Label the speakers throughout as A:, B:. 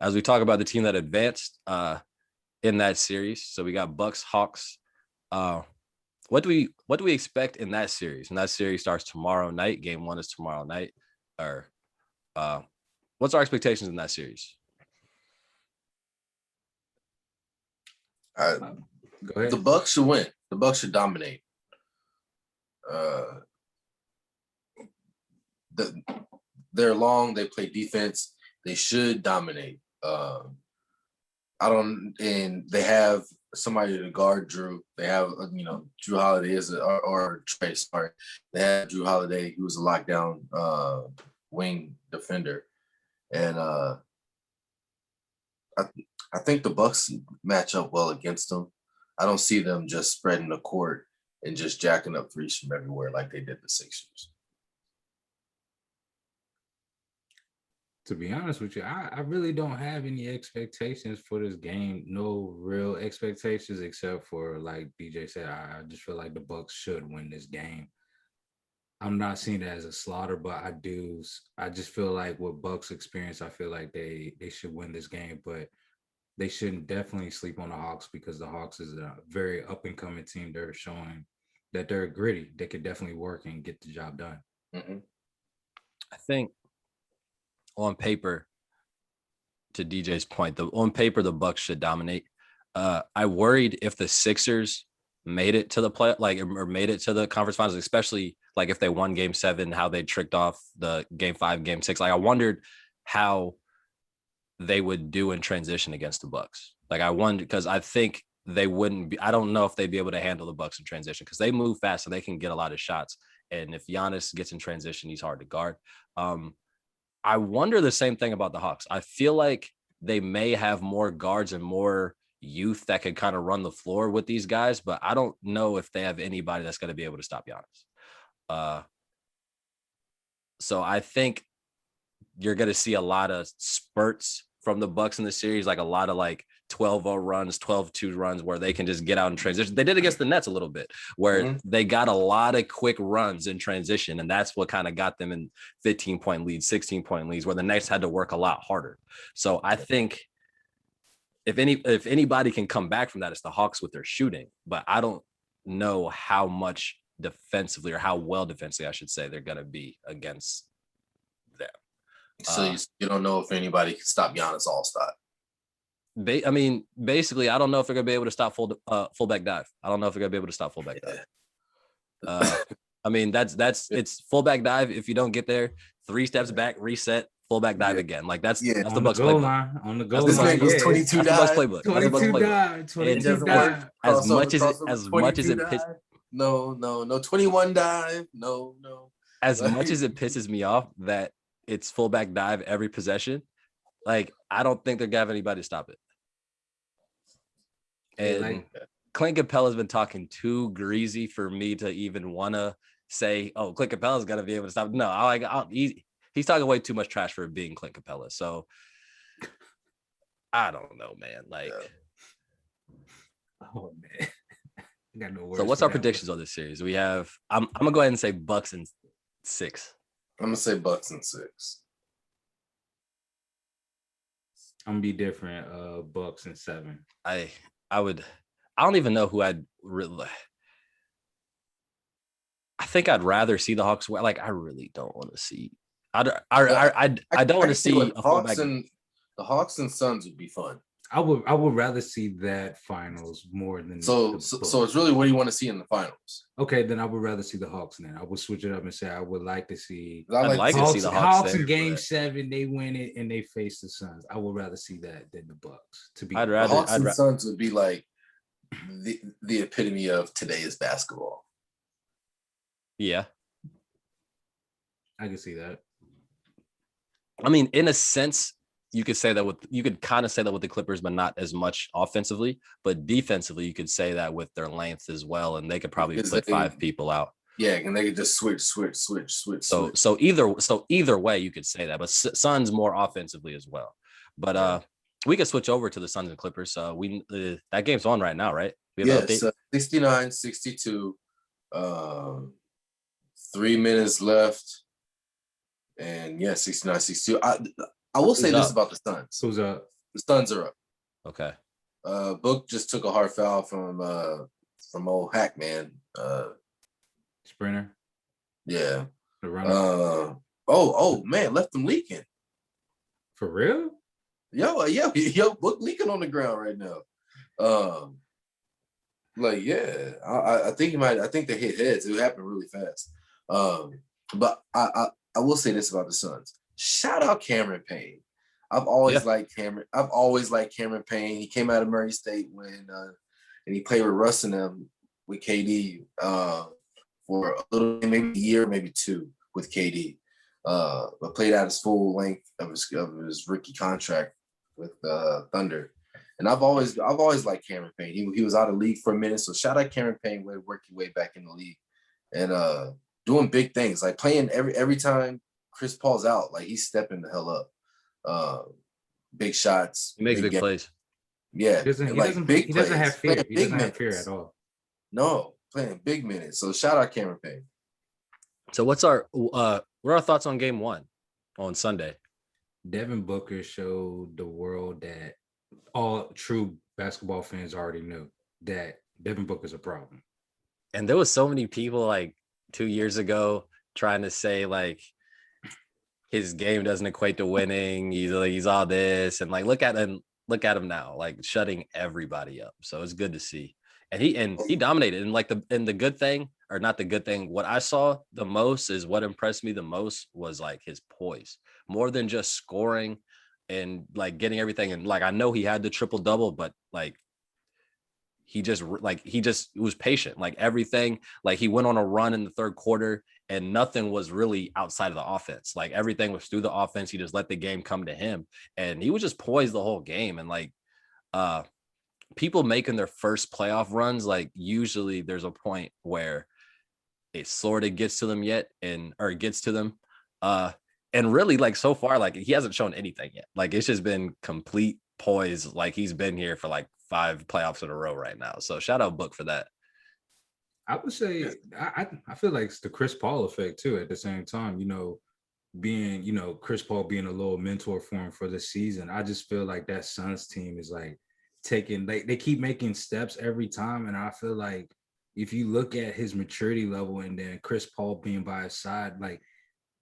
A: as we talk about the team that advanced in that series. So we got Bucks, Hawks. What do we expect in that series? And that series starts tomorrow night. Game 1 is tomorrow night. Or what's our expectations in that series?
B: Go ahead. The Bucks should win. The Bucks should dominate. They're long. They play defense. They should dominate. And they have somebody to guard Drew. They have, Drew Holiday or Trey. Sorry, they have Drew Holiday. He was a lockdown wing defender, and I think the Bucks match up well against them. I don't see them just spreading the court and just jacking up threes from everywhere like they did the Sixers.
C: To be honest with you, I really don't have any expectations for this game. No real expectations except for, like BJ said, I just feel like the Bucks should win this game. I'm not seeing it as a slaughter, but I just feel like with Bucks experience, I feel like they should win this game, but they shouldn't definitely sleep on the Hawks because the Hawks is a very up-and-coming team. They're showing that they're gritty. They could definitely work and get the job done.
A: Mm-hmm. I think on paper, to DJ's point, on paper the Bucks should dominate. I worried if the Sixers made it to the play, or made it to the conference finals, especially like if they won Game 7, how they tricked off the Game 5, Game 6. Like I wondered how they would do in transition against the Bucks. Like I wondered because I think they wouldn't be. I don't know if they'd be able to handle the Bucks in transition because they move fast and they can get a lot of shots. And if Giannis gets in transition, he's hard to guard. I wonder the same thing about the Hawks. I feel like they may have more guards and more youth that could kind of run the floor with these guys, but I don't know if they have anybody that's going to be able to stop Giannis. So I think you're going to see a lot of spurts from the Bucks in the series, like a lot of 12-0 runs, 12-2 runs where they can just get out in transition. They did against the Nets a little bit where they got a lot of quick runs in transition. And that's what kind of got them in 15-point leads, 16-point leads where the Nets had to work a lot harder. So I think if anybody can come back from that, it's the Hawks with their shooting, but I don't know how much defensively or how well defensively, I should say, they're going to be against them.
B: So you don't know if anybody can stop Giannis all-star.
A: I mean, basically, I don't know if they're gonna be able to stop fullback dive. I don't know if they're gonna be able to stop fullback dive. I mean, it's fullback dive. If you don't get there, 3 steps back, reset, fullback dive again. Like that's the Bucks playbook.
C: On the goal line,
B: this 22
A: dive. That's the Bucks playbook.
C: 22 dive. 22 dive.
A: As much as it pisses.
B: No 21 dive. No.
A: As much as it pisses me off that it's fullback dive every possession, like I don't think they're gonna have anybody to stop it. And Clint Capella's been talking too greasy for me to even want to say, "Oh, Clint Capella's gonna be able to stop." No, he's talking way too much trash for being Clint Capella. So I don't know, man.
C: Oh man, I got no words.
A: So what's our predictions on this series? We have. I'm gonna go ahead and say Bucks in 6.
B: I'm gonna say Bucks in 6.
C: I'm gonna be different. Bucks in 7.
A: I don't even know who I'd really. I think I'd rather see the Hawks. I really don't want to see. I don't want to see
B: a Hawks and the Hawks and Suns would be fun.
C: I would rather see that finals more than
B: so it's really what do you want to see in the finals?
C: Okay, then I would rather see the Hawks. Then I would switch it up and say I would like to see.
A: I'd like to see the
C: Hawks in Game 7. They win it and they face the Suns. I would rather see that than the Bucks.
B: The Hawks and Suns would be like the epitome of today's basketball.
A: Yeah,
C: I can see that.
A: I mean, in a sense, you could kind of say that with the Clippers, but not as much offensively. But defensively, you could say that with their length as well, and they could probably put 5 people out.
B: Yeah, and they could just switch.
A: So either way, you could say that. But Suns more offensively as well. But we could switch over to the Suns and Clippers. That game's on right now, right?
B: We have 69-62. 3 minutes left. And 69-62. I will say
A: Who's
B: this
A: up?
B: about the Suns.
C: Who's up?
B: The Suns are up.
A: Okay.
B: Book just took a hard foul from old Hackman.
C: Sprinter,
B: Yeah.
C: the runner.
B: Oh man, left them leaking.
C: For real?
B: Yo, Book leaking on the ground right now. I think he might. I think they hit heads. It happened really fast. But I will say this about the Suns. Shout out Cameron Payne. I've always liked Cameron. I've always liked Cameron Payne. He came out of Murray State and he played with Russ and them with KD for a little, maybe a year, maybe two with KD. But played out his full length of his rookie contract with Thunder. And I've always liked Cameron Payne. He was out of league for a minute, so shout out Cameron Payne, working way back in the league and doing big things, like playing every time Chris Paul's out, like he's stepping the hell up. Big shots.
A: He makes big plays.
B: Yeah,
C: He doesn't have fear. He doesn't have fear at all.
B: No, playing big minutes. So shout out Cameron Payne.
A: So what are our thoughts on game 1 on Sunday?
C: Devin Booker showed the world that all true basketball fans already knew that Devin Booker's a problem.
A: And there was so many people like 2 years ago trying to say like his game doesn't equate to winning. He's all this, and like look at him now, like shutting everybody up. So it's good to see. And he dominated. And like the good thing, or not the good thing, what I saw the most is what impressed me the most was like his poise, more than just scoring and like getting everything. And like I know he had the triple double, but like he just was patient. Like everything, like he went on a run in the third quarter and nothing was really outside of the offense. Like everything was through the offense. He just let the game come to him, and he was just poised the whole game. And like people making their first playoff runs, like usually there's a point where it sort of gets to them and really like so far, like he hasn't shown anything yet. Like it's just been complete poise. Like he's been here for like 5 playoffs in a row right now. So shout out Book for that.
C: I would say I feel like it's the Chris Paul effect too. At the same time, being Chris Paul being a little mentor for him for the season. I just feel like that Suns team is like taking, they keep making steps every time, and I feel like if you look at his maturity level and then Chris Paul being by his side, like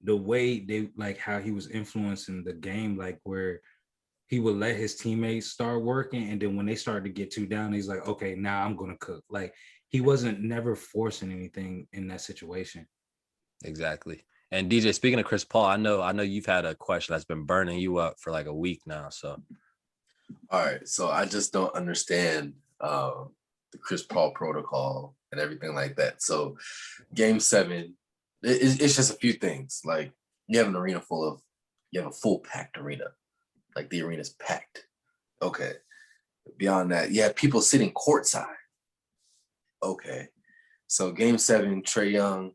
C: the way they like how he was influencing the game, like where he would let his teammates start working, and then when they started to get too down, he's like, okay, now I'm gonna cook. Like he wasn't never forcing anything in that situation.
A: Exactly. And DJ, speaking of Chris Paul, I know you've had a question that's been burning you up for like a week now. So
B: all right, so I just don't understand the Chris Paul protocol and everything like that. So game 7, it's just a few things. Like you have a full packed arena. Like the arena's packed. Okay. Beyond that, you have people sitting courtside. Okay. So game 7, Trae Young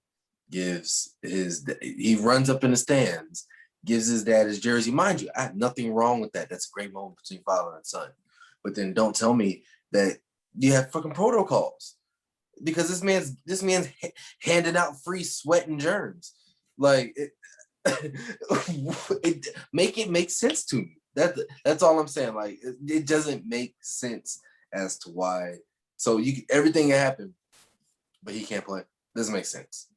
B: he runs up in the stands, gives his dad his jersey. Mind you, I have nothing wrong with that. That's a great moment between father and son. But then don't tell me that you have fucking protocols, because this man's handing out free sweat and germs. Like make it make sense to me. That's all I'm saying. Like it doesn't make sense as to why. So everything can happen, but he can't play. Doesn't make sense.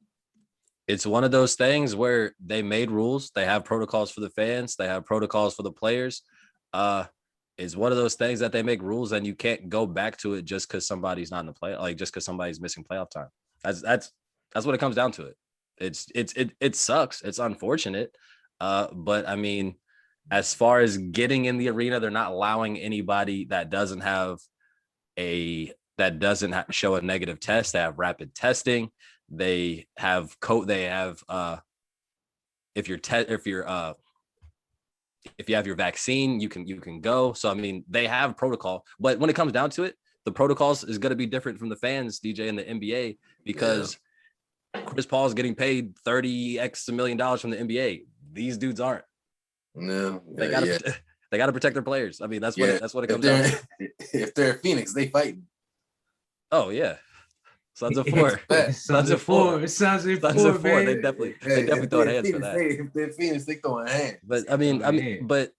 A: it's one of those things where they made rules. They have protocols for the fans. They have protocols for the players. It's one of those things that they make rules and you can't go back to it just because somebody's not in the play, like just because somebody's missing playoff time. That's what it comes down to. It sucks. It's unfortunate. But I mean, as far as getting in the arena, they're not allowing anybody that doesn't show a negative test. They have rapid testing. They have if you have your vaccine, you can go. So I mean, they have protocol, but when it comes down to it, the protocols is going to be different from the fans, DJ, in the NBA, because Chris Paul is getting paid $30 million from the NBA. These dudes aren't.
B: No,
A: they gotta protect their players. I mean, that's what it comes down to.
B: If they're Phoenix, they fighting.
A: Oh yeah. Sons of four.
C: Sons of four.
A: Sons of four. They definitely throwing hands for that.
B: If they're Phoenix, they throwing hands.
A: But I mean, but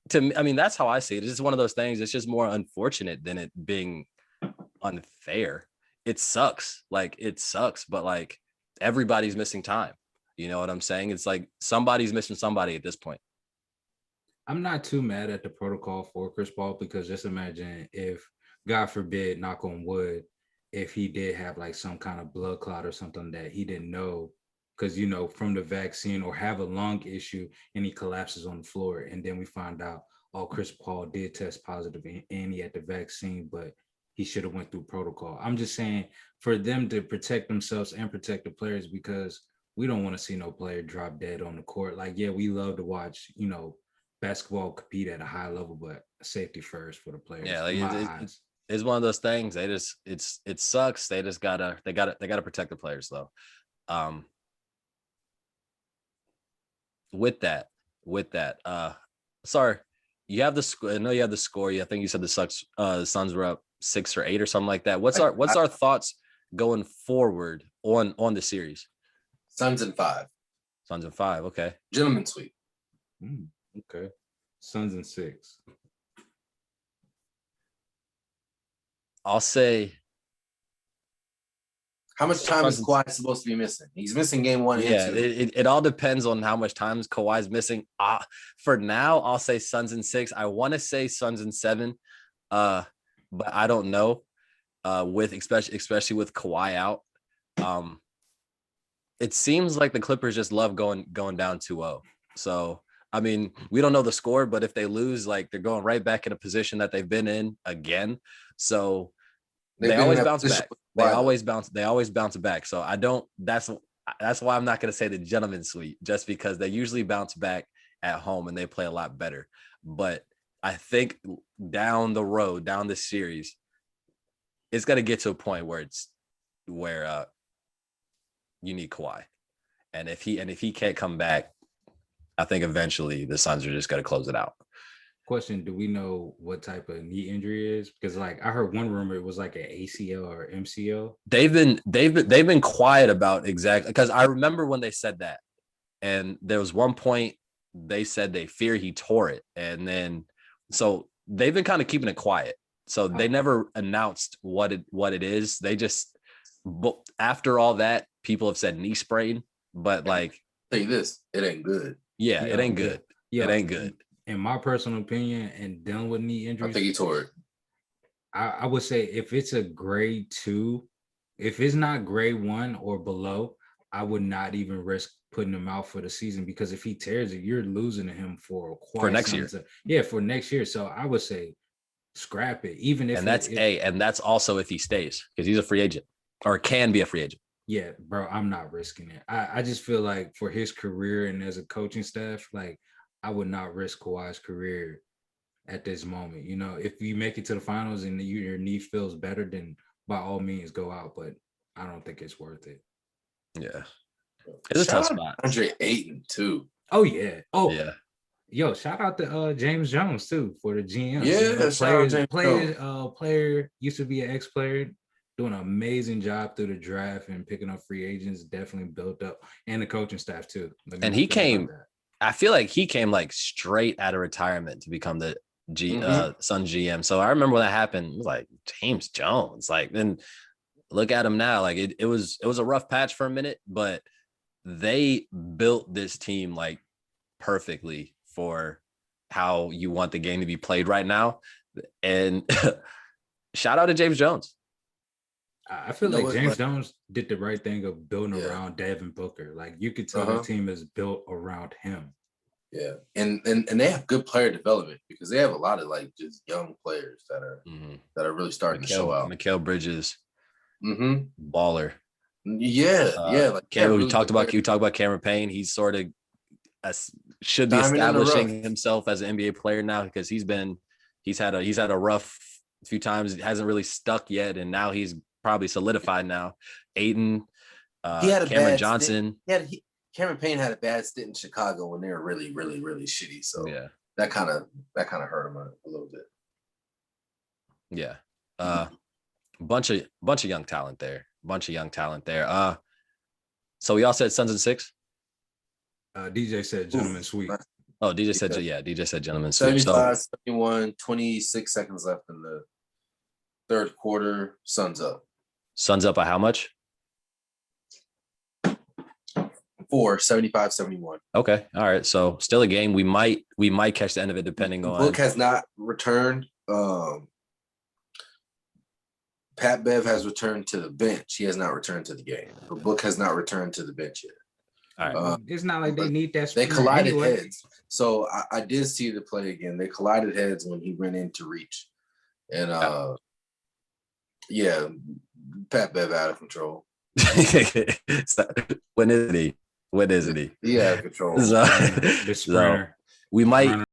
A: to me, I mean, that's how I see it. It's just one of those things. It's just more unfortunate than it being unfair. It sucks. Like it sucks, but like everybody's missing time. You know what I'm saying? It's like somebody's missing somebody at this point.
C: I'm not too mad at the protocol for Chris Paul because just imagine if, God forbid, knock on wood, if he did have like some kind of blood clot or something that he didn't know because, you know, from the vaccine or have a lung issue and he collapses on the floor. And then we find out, oh, Chris Paul did test positive and he had the vaccine, but he should have went through protocol. I'm just saying for them to protect themselves and protect the players because we don't want to see no player drop dead on the court. Like, yeah, we love to watch, you know, basketball compete at a high level, but safety first for the players.
A: Yeah, like it's one of those things. They just it sucks. They just gotta protect the players though. With that, sorry, you have the score. I know you have the score. I think you said the Suns were up 6 or 8 or something like that. What's our thoughts going forward on the series?
B: Suns in 5.
A: Suns in 5. Okay.
B: Gentlemen sweep.
C: Okay. Suns in 6.
A: I'll say.
B: How much time is Kawhi supposed to be missing? He's missing game 1 and 2.
A: It all depends on how much time Kawhi's missing. For now, I'll say Suns in 6. I want to say Suns in 7, but I don't know. With especially with Kawhi out, it seems like the Clippers just love going down 2-0. So I mean, we don't know the score, but if they lose, like they're going right back in a position that they've been in again. So they always bounce back. They always bounce back. So I don't. That's why I'm not going to say the gentleman sweep, just because they usually bounce back at home and they play a lot better. But I think down the road, down the series, it's going to get to a point where you need Kawhi, and if he can't come back, I think eventually the Suns are just going to close it out.
C: Question: do we know what type of knee injury is? Because like I heard one rumor it was like an ACL or MCL.
A: They've been quiet about exactly, because I remember when they said that, and there was one point they said they fear he tore it, and then so they've been kind of keeping it quiet. So they never announced what it is. They just, but after all that, people have said knee sprain, but like,
B: I'll tell you this, it ain't good.
A: Yeah, it ain't good. It ain't good.
C: In my personal opinion, and dealing with knee injuries,
B: I think he tore it.
C: I would say if it's a grade 2, if it's not grade 1 or below, I would not even risk putting him out for the season, because if he tears it, you're losing him for
A: next year.
C: For next year. So I would say scrap it, even if.
A: And that's also if he stays, because he's a free agent or can be a free agent.
C: Yeah, bro, I'm not risking it. I just feel like for his career and as a coaching staff, like I would not risk Kawhi's career at this moment. You know, if you make it to the finals and your knee feels better, then by all means go out. But I don't think it's worth it.
A: Yeah, it's a tough spot.
B: Andre Ayton too.
C: Oh yeah. Oh
A: yeah.
C: Yo, shout out to James Jones too for the GM.
B: Yeah,
C: player used to be an ex-player, doing an amazing job through the draft and picking up free agents. Definitely built up, and the coaching staff too.
A: And he came. I feel like he came like straight out of retirement to become the Sun GM. So I remember when that happened, it was like James Jones. Like, then look at him now. Like it was a rough patch for a minute, but they built this team like perfectly for how you want the game to be played right now. And shout out to James Jones.
C: I feel like James Jones did the right thing of building around Devin Booker. Like you could tell the team is built around him.
B: Yeah, and they have good player development, because they have a lot of like just young players that are really starting to show out.
A: Mikal Bridges, baller.
B: Yeah. Like
A: Cameron, you talked about Cameron Payne. He's sort of should be establishing himself as an NBA player now, because he's had a rough few times. It hasn't really stuck yet, and now he's probably solidified now. Ayton, Cameron Johnson.
B: Cameron Payne had a bad stint in Chicago when they were really, really, really shitty. So
A: yeah,
B: that kind of hurt him a little bit.
A: Yeah. Bunch of young talent there. So we all said Suns and 6.
C: DJ said gentleman sweep.
A: Oh, DJ said DJ said gentlemen sweep.
B: 75, 71, 26 seconds left in the third quarter. Suns up.
A: Suns up by how much?
B: 4, 75, 71.
A: Okay. All right. So still a game. We might catch the end of it depending on.
B: Book has not returned. Pat Bev has returned to the bench. He has not returned to the game. But Book has not returned to the bench yet.
A: All right.
C: It's not like they need that.
B: They collided
C: anyway.
B: heads. So I did see the play again. They collided heads when he went in to reach. And Pat Bev out of control.
A: When is he?
B: He out of control.
A: So
C: The sprinter.
A: we might